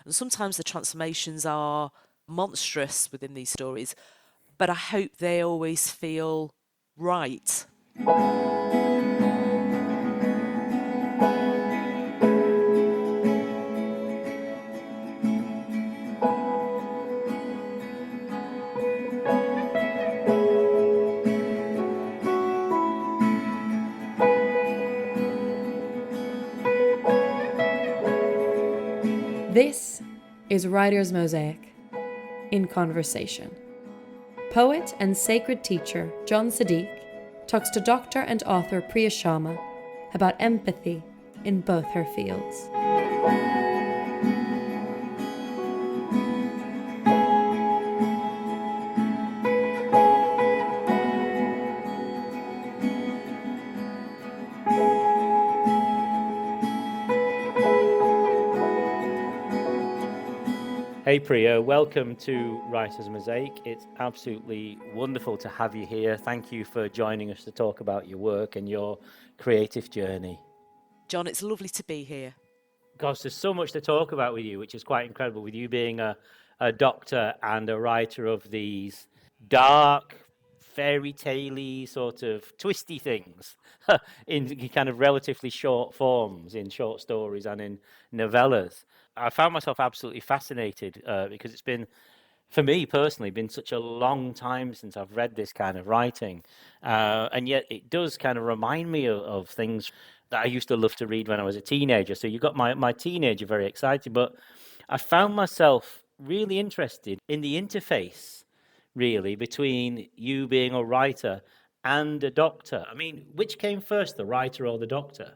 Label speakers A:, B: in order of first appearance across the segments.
A: And sometimes the transformations are monstrous within these stories, but I hope they always feel right.
B: This is Writer's Mosaic in Conversation. Poet and sacred teacher John Siddique talks to doctor and author Priya Sharma about empathy in both her fields.
C: Hey Priya, welcome to Writer's Mosaic. It's absolutely wonderful to have you here. Thank you for joining us to talk about your work and your creative journey.
A: John, it's lovely to be here.
C: Gosh, there's so much to talk about with you, which is quite incredible, with you being a doctor and a writer of these dark, fairy tale-y, sort of twisty things in kind of relatively short forms, in short stories and in novellas. I found myself absolutely fascinated because it's been, for me personally, been such a long time since I've read this kind of writing. And yet it does kind of remind me of things that I used to love to read when I was a teenager. So you got my teenager very excited, but I found myself really interested in the interface, really, between you being a writer and a doctor. I mean, which came first, the writer or the doctor?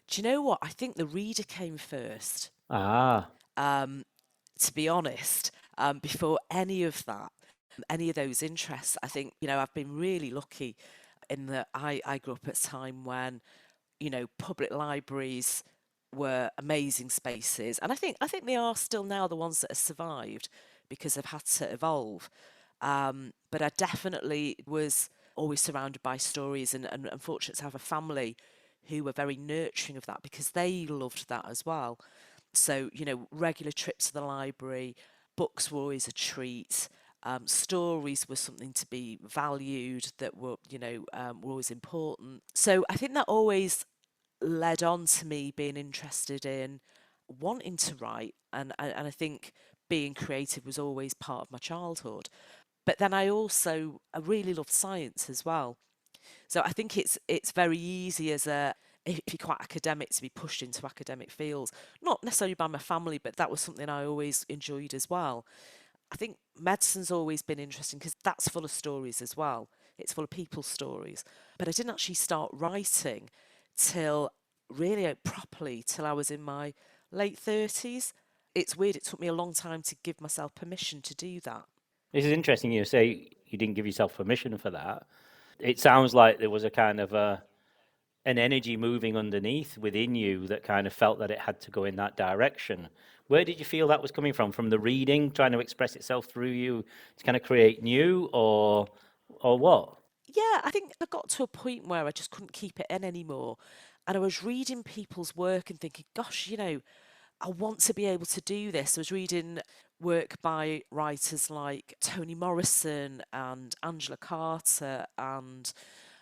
A: Do you know what? I think the reader came first,
C: Ah,
A: to be honest, before any of that, any of those interests. I think, I've been really lucky in that I grew up at a time when, public libraries were amazing spaces. And I think they are still now the ones that have survived because they've had to evolve. But I definitely was always surrounded by stories and fortunate to have a family who were very nurturing of that because they loved that as well. So, regular trips to the library, books were always a treat. Stories were something to be valued that were, were always important. So I think that always led on to me being interested in wanting to write. And I think being creative was always part of my childhood. But then I really loved science as well. So I think it's very easy as a if you're quite academic to be pushed into academic fields, not necessarily by my family, but that was something I always enjoyed as well. I think medicine's always been interesting because that's full of stories as well. It's full of people's stories. But I didn't actually start writing till really properly till I was in my late 30s. It's weird, it took me a long time to give myself permission to do that.
C: this is interesting. You say you didn't give yourself permission for that. It sounds like there was a kind of an energy moving underneath within you that kind of felt that it had to go in that direction. Where did you feel that was coming from? From the reading, trying to express itself through you to kind of create new, or what?
A: Yeah, I think I got to a point where I just couldn't keep it in anymore. And I was reading people's work and thinking, gosh, I want to be able to do this. I was reading work by writers like Toni Morrison and Angela Carter and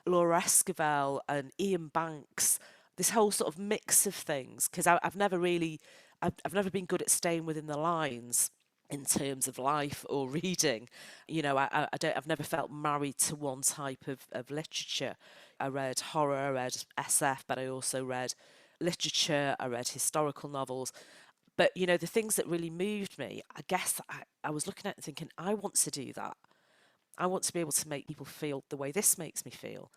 A: Laura Esquivel and Ian Banks, this whole sort of mix of things, because I've never really, I've never been good at staying within the lines in terms of life or reading. I've never felt married to one type of literature. I read horror, I read SF, but I also read literature, I read historical novels. But, the things that really moved me, I guess I was looking at it thinking, I want to do that. I want to be able to make people feel the way this makes me feel.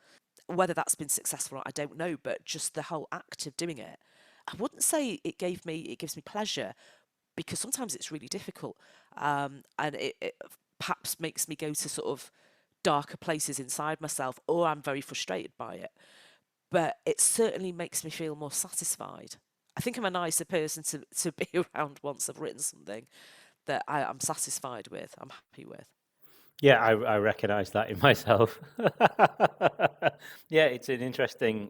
A: Whether that's been successful or not, I don't know, but just the whole act of doing it. I wouldn't say it gives me pleasure because sometimes it's really difficult. And it perhaps makes me go to sort of darker places inside myself, or I'm very frustrated by it. But it certainly makes me feel more satisfied. I think I'm a nicer person to be around once I've written something that I'm satisfied with, I'm happy with.
C: Yeah, I recognize that in myself. Yeah, it's an interesting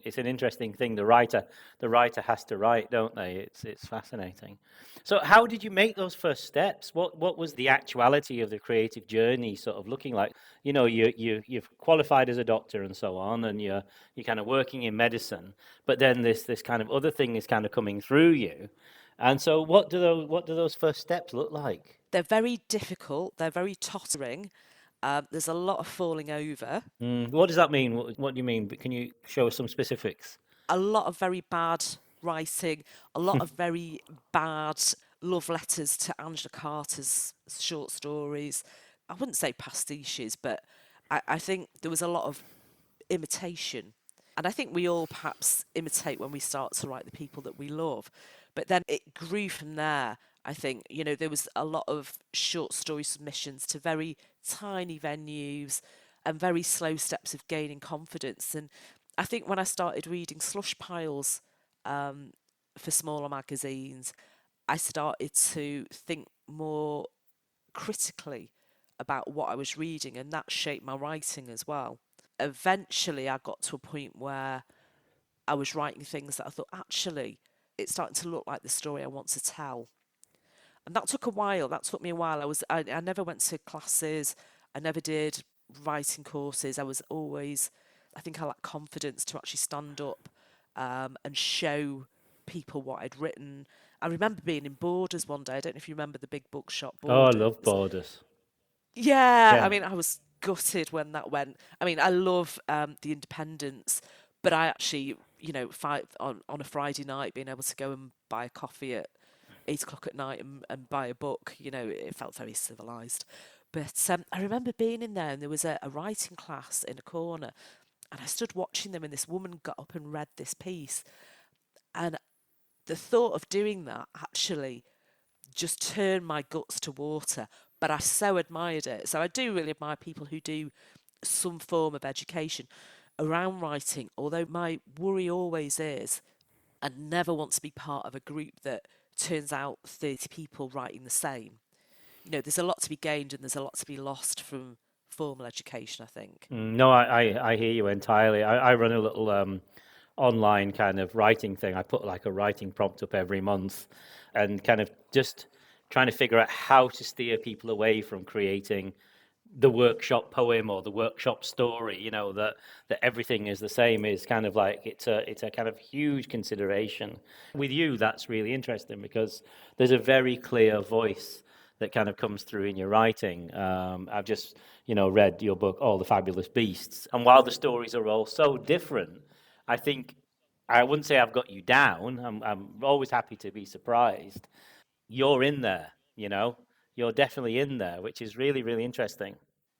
C: thing. The writer has to write, don't they? It's fascinating. So how did you make those first steps? What was the actuality of the creative journey sort of looking like? You've qualified as a doctor and so on, and you're kind of working in medicine, but then this kind of other thing is kind of coming through you. And so what do those first steps look like?
A: They're very difficult, they're very tottering. There's a lot of falling over,
C: What does that mean? What do you mean? Can you show us some specifics?
A: a lot of very bad writing, a lot of very bad love letters to Angela Carter's short stories. I wouldn't say pastiches, but I think there was a lot of imitation. And I think we all perhaps imitate when we start to write the people that we love. But then it grew from there. I think, there was a lot of short story submissions to very tiny venues and very slow steps of gaining confidence. And I think when I started reading slush piles for smaller magazines, I started to think more critically about what I was reading, and that shaped my writing as well. Eventually, I got to a point where I was writing things that I thought, actually, it's starting to look like the story I want to tell. And that took a while. That took me a while. I never went to classes. I never did writing courses. I was always, I think I lacked confidence to actually stand up and show people what I'd written. I remember being in Borders one day. I don't know if you remember the big bookshop
C: Oh, I love
A: Borders.
C: borders.
A: Yeah, I
C: Yeah.
A: mean, I was gutted when that went. I mean, I love the independence, but I actually, on a Friday night, being able to go and buy a coffee at 8 o'clock at night and buy a book, it felt very civilized. But I remember being in there and there was a writing class in a corner, and I stood watching them, and this woman got up and read this piece. And the thought of doing that actually just turned my guts to water. But I so admired it. So I do really admire people who do some form of education around writing, although my worry always is I never want to be part of a group that turns out 30 people writing the same. There's a lot to be gained and there's a lot to be lost from formal education, I think.
C: No, I hear you entirely. I run a little online kind of writing thing. I put like a writing prompt up every month and kind of just trying to figure out how to steer people away from creating the workshop poem or the workshop story, that everything is the same is kind of like it's a kind of huge consideration. With you, that's really interesting because there's a very clear voice that kind of comes through in your writing. I've just, read your book, All the Fabulous Beasts, and while the stories are all so different, I think I wouldn't say I've got you down. I'm always happy to be surprised. You're in there, you're definitely in there, which is really, really interesting.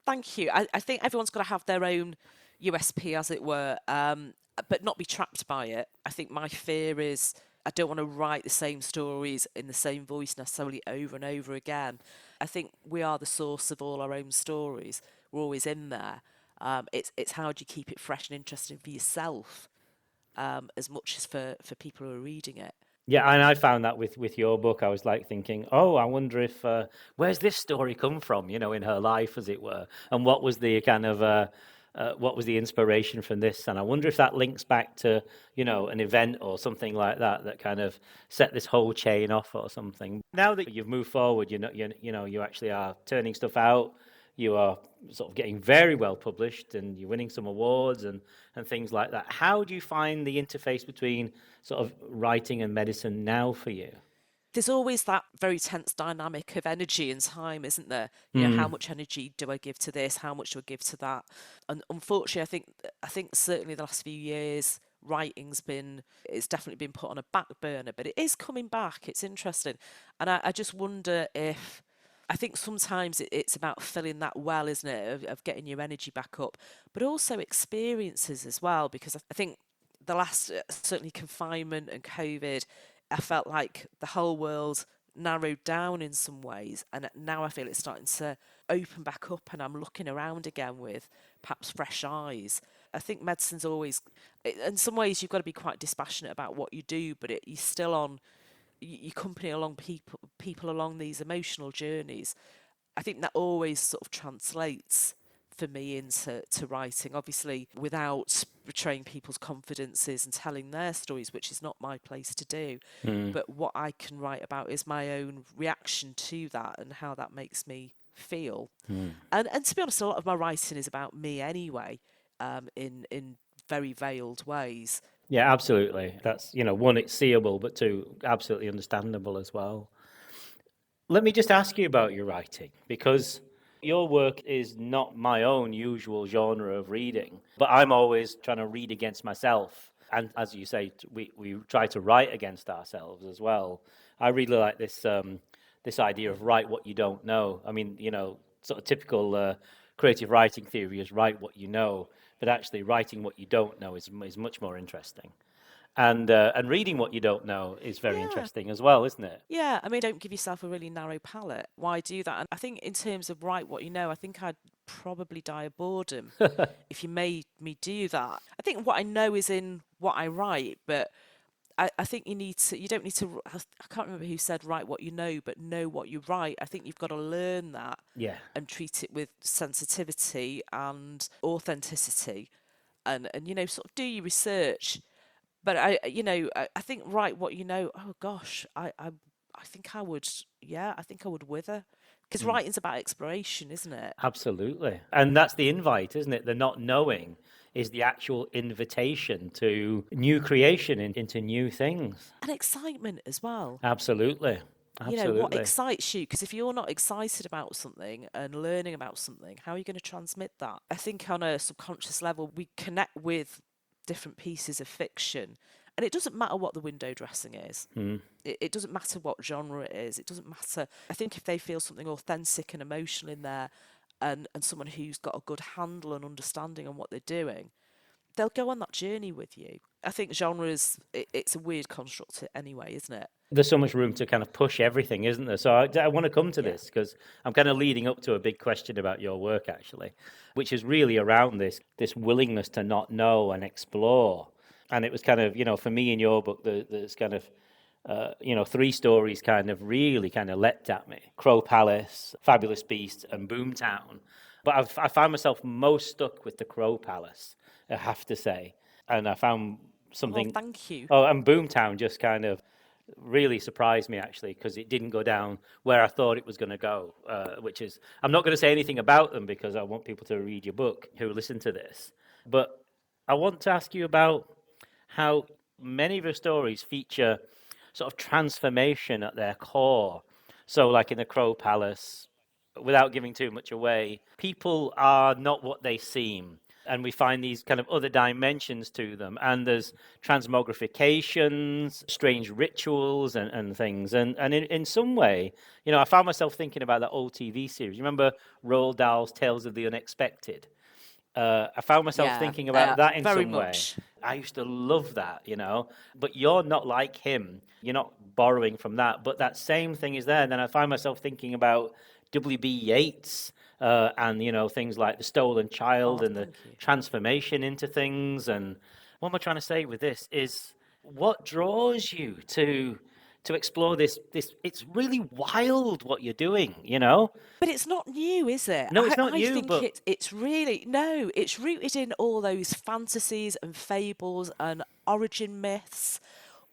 A: Thank you. I think everyone's got to have their own USP, as it were, but not be trapped by it. I think my fear is I don't want to write the same stories in the same voice necessarily over and over again. I think we are the source of all our own stories. We're always in there. It's how do you keep it fresh and interesting for yourself, as much as for people who are reading it.
C: Yeah, and I found that with your book, I was like thinking, oh, I wonder if where's this story come from, in her life, as it were, and what was the kind of what was the inspiration from this, and I wonder if that links back to an event or something like that that kind of set this whole chain off or something. Now that you've moved forward, you actually are turning stuff out. You are sort of getting very well published and you're winning some awards and things like that. How do you find the interface between sort of writing and medicine now for you?
A: There's always that very tense dynamic of energy and time, isn't there? How
C: Mm.
A: much energy do I give to this? How much do I give to that? And unfortunately, I think certainly the last few years, writing's been it's definitely been put on a back burner, but it is coming back. It's interesting, and I just wonder if. I think sometimes it's about filling that well, isn't it, of getting your energy back up, but also experiences as well, because I think the last certainly confinement and COVID, I felt like the whole world narrowed down in some ways, and now I feel it's starting to open back up, and I'm looking around again with perhaps fresh eyes. I think medicine's always, in some ways, you've got to be quite dispassionate about what you do, but you're still on, you company along people along these emotional journeys, I think that always sort of translates for me into writing, obviously without betraying people's confidences and telling their stories, which is not my place to do.
C: Mm.
A: But what I can write about is my own reaction to that and how that makes me feel.
C: Mm.
A: And to be honest, a lot of my writing is about me anyway, in very veiled ways.
C: Yeah, absolutely. That's, one, it's seeable, but two, absolutely understandable as well. Let me just ask you about your writing, because your work is not my own usual genre of reading, but I'm always trying to read against myself. And as you say, we try to write against ourselves as well. I really like this idea of write what you don't know. I mean, sort of typical creative writing theory is write what you know, but actually writing what you don't know is much more interesting. And reading what you don't know is very
A: Yeah.
C: interesting as well, isn't it?
A: Yeah, I mean, don't give yourself a really narrow palette. Why do that? And I think in terms of write what you know, I think I'd probably die of boredom if you made me do that. I think what I know is in what I write, but I think you don't need to, I can't remember who said write what you but know what you write. I think you've got to learn that
C: Yeah,
A: and treat it with sensitivity and authenticity and sort of do your research. But I think write what you know. Oh gosh, I think I would. Yeah, I think I would wither because
C: mm,
A: writing's about exploration, isn't it?
C: absolutely. And that's the invite, isn't it? The not knowing is the actual invitation to new creation into new things.
A: And excitement as well.
C: Absolutely.
A: What
C: Absolutely.
A: excites you? Because if you're not excited about something and learning about something, how are you going to transmit that? I think on a subconscious level, we connect with different pieces of fiction, and it doesn't matter what the window dressing is.
C: Mm.
A: It doesn't matter what genre it is. It doesn't matter. I think if they feel something authentic and emotional in there, and someone who's got a good handle and understanding on what they're doing, they'll go on that journey with you. I think genres, it's a weird construct anyway, isn't it?
C: There's so much room to kind of push everything, isn't there? So I want to come to
A: Yeah.
C: this because I'm kind of leading up to a big question about your work, actually, which is really around this willingness to not know and explore. And it was kind of, for me in your book, there's kind of, three stories kind of really kind of leapt at me: Crow Palace, Fabulous Beast, and Boomtown. But I found myself most stuck with the Crow Palace, I have to say. And I found
A: Oh,
C: something.
A: thank you.
C: Oh, and Boomtown just kind of really surprised me, actually, because it didn't go down where I thought it was going to go. Which is, I'm not going to say anything about them because I want people to read your book who listen to this. But I want to ask you about how many of your stories feature sort of transformation at their core. So, like in the Crow Palace, without giving too much away, people are not what they seem. And we find these kind of other dimensions to them. And there's transmogrifications, strange rituals, and things. And in some way, I found myself thinking about that old TV series. You remember Roald Dahl's Tales of the Unexpected? I found myself
A: Yeah,
C: thinking about that in
A: very
C: some way.
A: much.
C: I used to love that, but you're not like him. You're not borrowing from that, but that same thing is there. And then I find myself thinking about W.B. Yeats and, things like The Stolen Child
A: Oh,
C: and the
A: thank you.
C: transformation into things. And what am I trying to say with this is what draws you to explore this it's really wild what you're doing.
A: But it's not new, is it?
C: No, it's not
A: I
C: you,
A: think
C: but
A: it's really no, it's rooted in all those fantasies and fables and origin myths,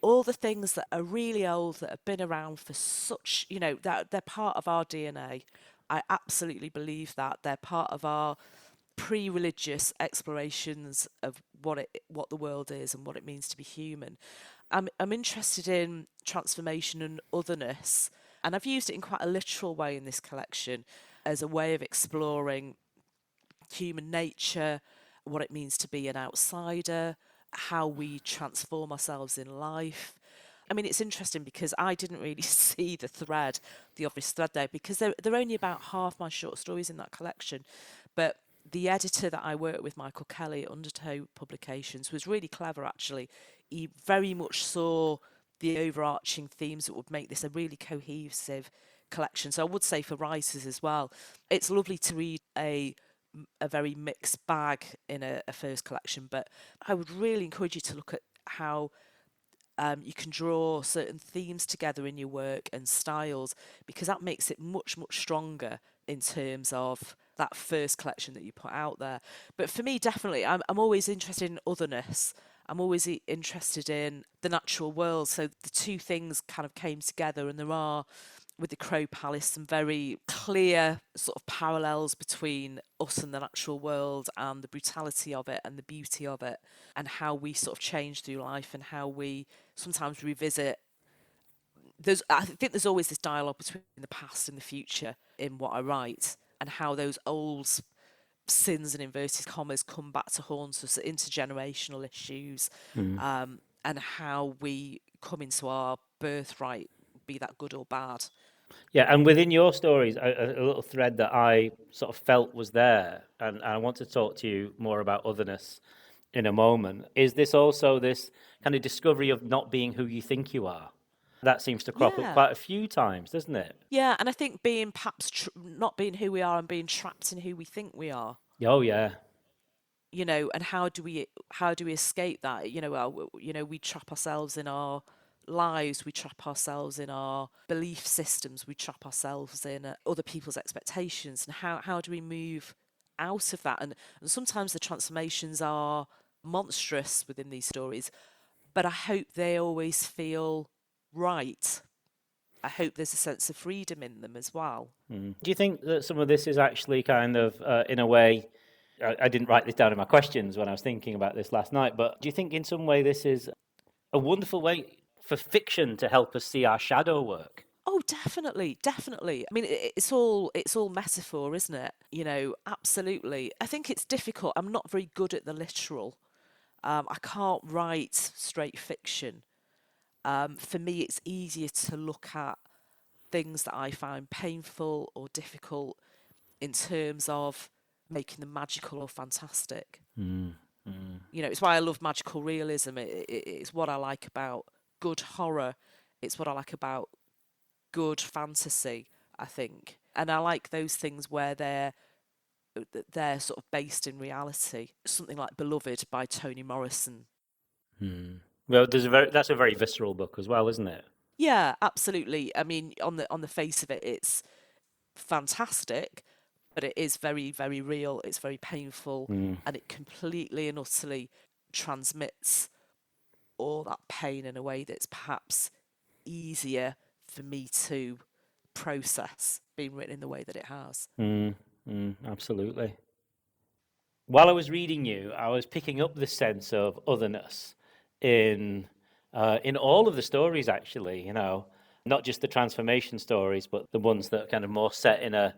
A: all the things that are really old that have been around for such, that they're part of our DNA. I absolutely believe that they're part of our pre-religious explorations of what the world is and what it means to be human. I'm interested in transformation and otherness, and I've used it in quite a literal way in this collection as a way of exploring human nature, what it means to be an outsider, how we transform ourselves in life. I mean, it's interesting because I didn't really see the obvious thread there, because they're only about half my short stories in that collection. But the editor that I worked with, Michael Kelly at Undertow Publications, was really clever actually. He very much saw the overarching themes that would make this a really cohesive collection. So I would say for writers as well, it's lovely to read a very mixed bag in a first collection, but I would really encourage you to look at how You can draw certain themes together in your work and styles because that makes it much, much stronger in terms of that first collection that you put out there. But for me, definitely, I'm always interested in otherness. I'm always interested in the natural world. So the two things kind of came together, and there are with the Crow Palace some very clear sort of parallels between us and the natural world and the brutality of it and the beauty of it and how we sort of change through life and how we sometimes revisit. I think there's always this dialogue between the past and the future in what I write, and how those old sins and inverted commas come back to haunt us, intergenerational issues, and how we come into our birthright, be that good or bad.
C: Yeah, and within your stories, a little thread that I sort of felt was there, and I want to talk to you more about otherness in a moment. Is this also this kind of discovery of not being who you think you are? That seems to crop up
A: Yeah.
C: quite a few times, doesn't it?
A: Yeah, and I think being perhaps not being who we are and being trapped in who we think we are,
C: Oh yeah.
A: and how do we escape that? We trap ourselves in our lives, we trap ourselves in our belief systems, we trap ourselves in other people's expectations, and how do we move out of that? And sometimes the transformations are monstrous within these stories, but I hope they always feel right. I hope there's a sense of freedom in them as well.
C: Do you think that some of this is actually kind of, in a way, I didn't write this down in my questions when I was thinking about this last night, but do you think in some way this is a wonderful way for fiction to help us see our shadow work?
A: Oh, definitely, definitely. I mean, it's all metaphor, isn't it? Absolutely. I think it's difficult. I'm not very good at the literal. I can't write straight fiction. For me, it's easier to look at things that I find painful or difficult in terms of making them magical or fantastic. It's why I love magical realism. It's what I like about good horror. It's what I like about good fantasy, I think. And I like those things where they're sort of based in reality. Something like Beloved by Toni Morrison.
C: Well, that's a very visceral book as well, isn't it?
A: Yeah, absolutely. I mean, on the face of it, it's fantastic, but it is very, very real. It's very painful, and it completely and utterly transmits all that pain in a way that's perhaps easier for me to process being written in the way that it has.
C: Absolutely. While I was reading you, I was picking up this sense of otherness in in all of the stories, actually. Not just the transformation stories, but the ones that are kind of more set in a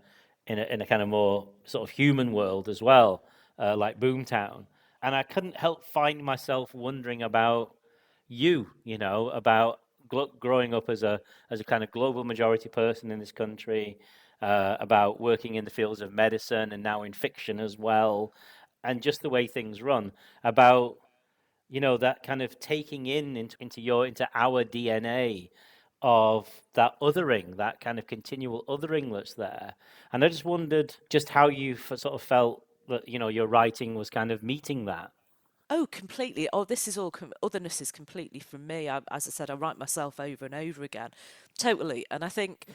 C: kind of more sort of human world as well, like Boomtown. And I couldn't help find myself wondering about you, about growing up as a kind of global majority person in this country, about working in the fields of medicine and now in fiction as well, and just the way things run, about that kind of taking into our DNA of that othering, that kind of continual othering that's there. And I just wondered just how you sort of felt that your writing was kind of meeting that.
A: Oh, completely. Oh, this is all otherness is completely from me. As I said, I write myself over and over again, totally. And I think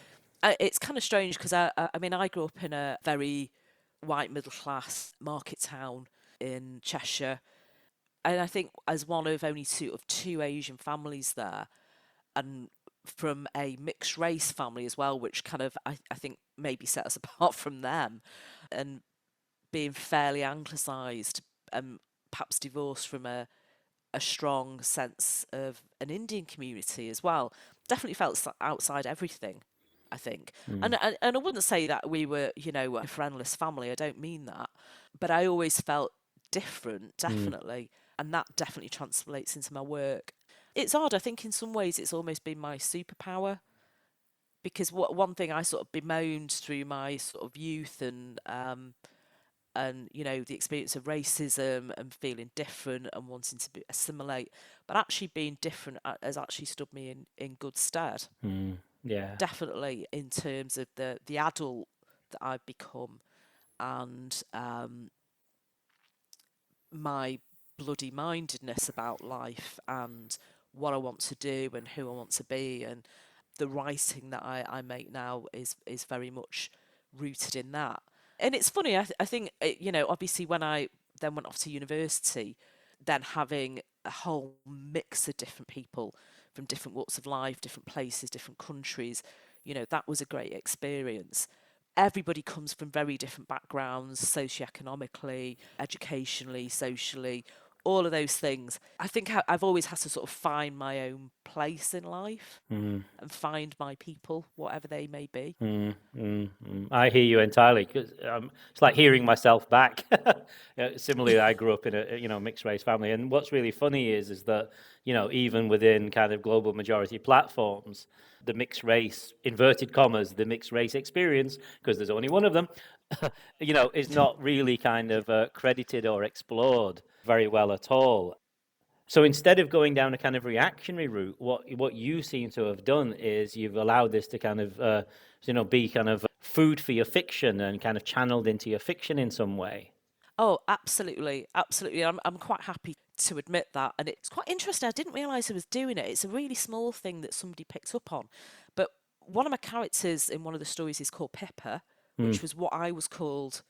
A: it's kind of strange because I mean, I grew up in a very white middle class market town in Cheshire, and I think as one of only two Asian families there, and from a mixed race family as well, which kind of I think maybe set us apart from them, and being fairly anglicised and perhaps divorced from a strong sense of an Indian community as well. Definitely felt outside everything, I think. And I wouldn't say that we were, a friendless family. I don't mean that. But I always felt different,
C: Mm,
A: definitely. And that definitely translates into my work. It's odd. I think in some ways it's almost been my superpower because one thing I sort of bemoaned through my sort of youth and the experience of racism and feeling different and wanting to assimilate, but actually being different has actually stood me in good stead,
C: yeah.
A: definitely in terms of the adult that I've become, and my bloody mindedness about life and what I want to do and who I want to be. And the writing that I make now is very much rooted in that. And it's funny, I think, obviously when I then went off to university, then having a whole mix of different people from different walks of life, different places, different countries, that was a great experience. Everybody comes from very different backgrounds, socioeconomically, educationally, socially, all of those things. I think I've always had to sort of find my own place in life
C: Mm.
A: and find my people, whatever they may be.
C: I hear you entirely. 'Cause, it's like hearing myself back. Similarly, I grew up in a mixed race family, and what's really funny is that even within kind of global majority platforms, the mixed race inverted commas the mixed race experience, because there's only one of them, is not really kind of credited or explored very well at all. So instead of going down a kind of reactionary route, what you seem to have done is you've allowed this to kind of be kind of food for your fiction and kind of channeled into your fiction in some way.
A: Oh, absolutely, absolutely. I'm quite happy to admit that, and it's quite interesting. I didn't realise I was doing it. It's a really small thing that somebody picked up on, but one of my characters in one of the stories is called Pippa,
C: Mm.
A: which was what I was called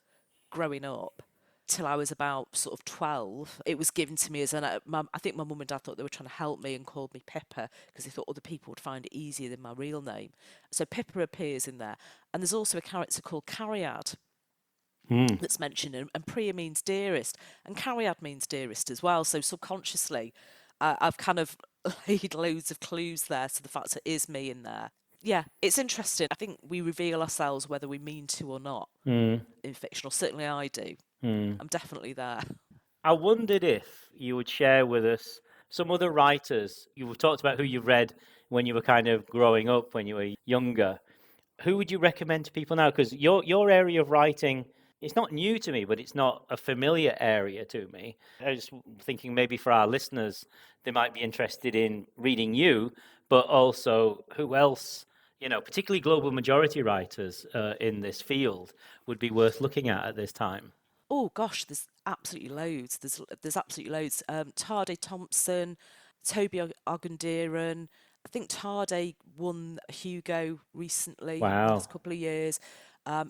A: growing up till I was about sort of 12. It was given to me as I think my mum and dad thought they were trying to help me and called me Pippa because they thought other people would find it easier than my real name. So Pippa appears in there, and there's also a character called Cariad
C: Mm.
A: that's mentioned, and Priya means dearest, and Cariad means dearest as well. So subconsciously, I've kind of laid loads of clues there to the fact that it is me in there. Yeah, it's interesting. I think we reveal ourselves whether we mean to or not
C: Mm.
A: in fiction, or certainly I do.
C: Mm.
A: I'm definitely there.
C: I wondered if you would share with us some other writers. You talked about who you read when you were kind of growing up, when you were younger. Who would you recommend to people now? Because your area of writing, it's not new to me, but it's not a familiar area to me. I was just thinking maybe for our listeners, they might be interested in reading you, but also who else, particularly global majority writers in this field, would be worth looking at this time.
A: Oh gosh, there's absolutely loads. There's absolutely loads. Tade Thompson, Toby Ogundiran. I think Tade won a Hugo recently in the
C: Wow.
A: last couple of years.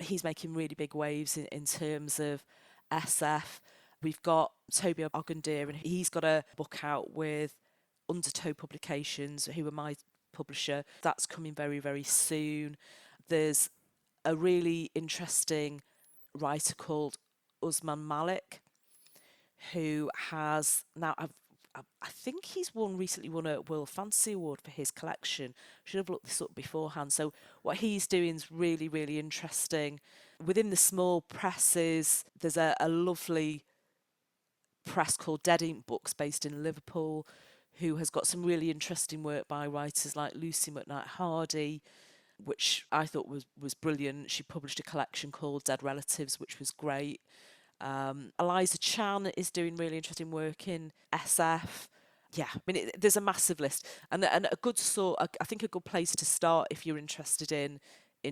A: He's making really big waves in terms of SF. We've got Toby Ogundiran. He's got a book out with Undertow Publications, who are my publisher. That's coming very, very soon. There's a really interesting writer called Usman Malik, who has now I think he's recently won a World Fantasy Award for his collection. Should have looked this up beforehand. So what he's doing is really, really interesting. Within the small presses, there's a lovely press called Dead Ink Books based in Liverpool, who has got some really interesting work by writers like Lucy McKnight Hardy, which I thought was brilliant. She published a collection called Dead Relatives, which was great. Eliza Chan is doing really interesting work in SF. Yeah, I mean, there's a massive list, and a good sort. I think a good place to start if you're interested in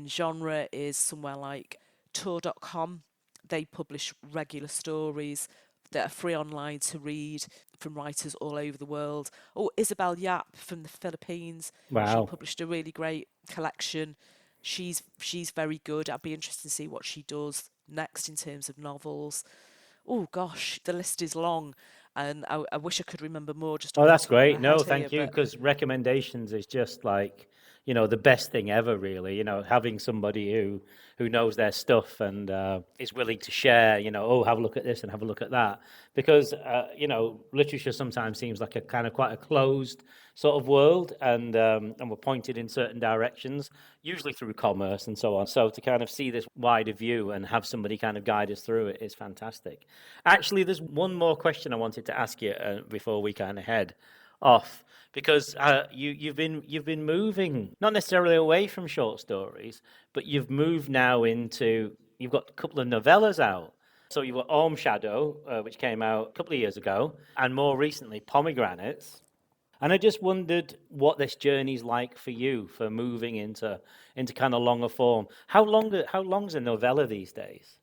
A: genre is somewhere like Tor.com. They publish regular stories that are free online to read from writers all over the world. Oh, Isabel Yap from the Philippines. She
C: Wow.
A: published a really great collection. She's very good. I'd be interested to see what she does next in terms of novels. Oh gosh, the list is long, and I wish I could remember more just
C: Oh,
A: off the
C: that's
A: top of my
C: great.
A: head
C: No,
A: here.
C: thank you.
A: But
C: Because recommendations is just like, the best thing ever, really. Having somebody who knows their stuff and is willing to share, oh, have a look at this and have a look at that. Because, literature sometimes seems like a kind of quite a closed sort of world, and we're pointed in certain directions, usually through commerce and so on. So to kind of see this wider view and have somebody kind of guide us through it is fantastic. Actually, there's one more question I wanted to ask you before we kind of head off, because you've been moving not necessarily away from short stories, but you've moved now into you've got a couple of novellas out. So you've got Orm Shadow, which came out a couple of years ago, and more recently Pomegranates. And I just wondered what this journey's like for you for moving into kind of longer form. How long's a novella these days?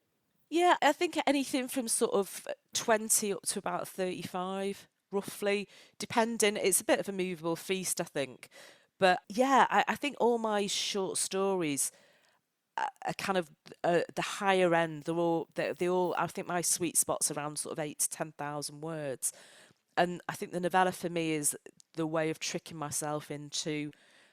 A: yeah, I think anything from sort of 20 up to about 35. roughly, depending. It's a bit of a movable feast, I think. But yeah, I think all my short stories are kind of the higher end. They all. I think my sweet spot's around sort of 8 to 10,000 words, and I think the novella for me is the way of tricking myself into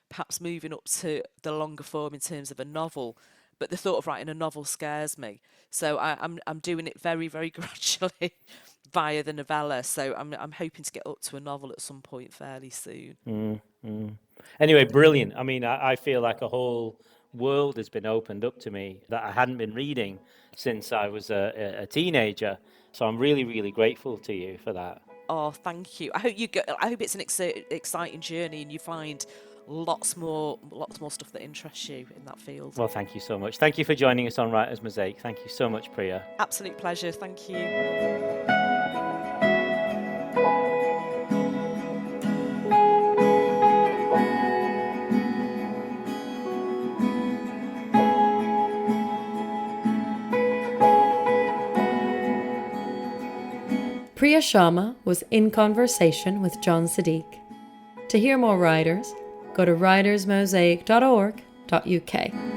A: perhaps moving up to the longer form in terms of a novel. But the thought of writing a novel scares me, so I'm doing it very very gradually via the novella. So I'm hoping to get up to a novel at some point fairly soon.
C: Anyway, brilliant. I mean, I feel like a whole world has been opened up to me that I hadn't been reading since I was a teenager. So I'm really, really grateful to you for that.
A: Oh, thank you. I hope it's an exciting journey, and you find lots more stuff that interests you in that field.
C: Well, thank you so much. Thank you for joining us on Writer's Mosaic. Thank you so much, Priya.
A: Absolute pleasure. Thank you.
B: Priya Sharma was in conversation with John Siddique. To hear more writers, go to writersmosaic.org.uk.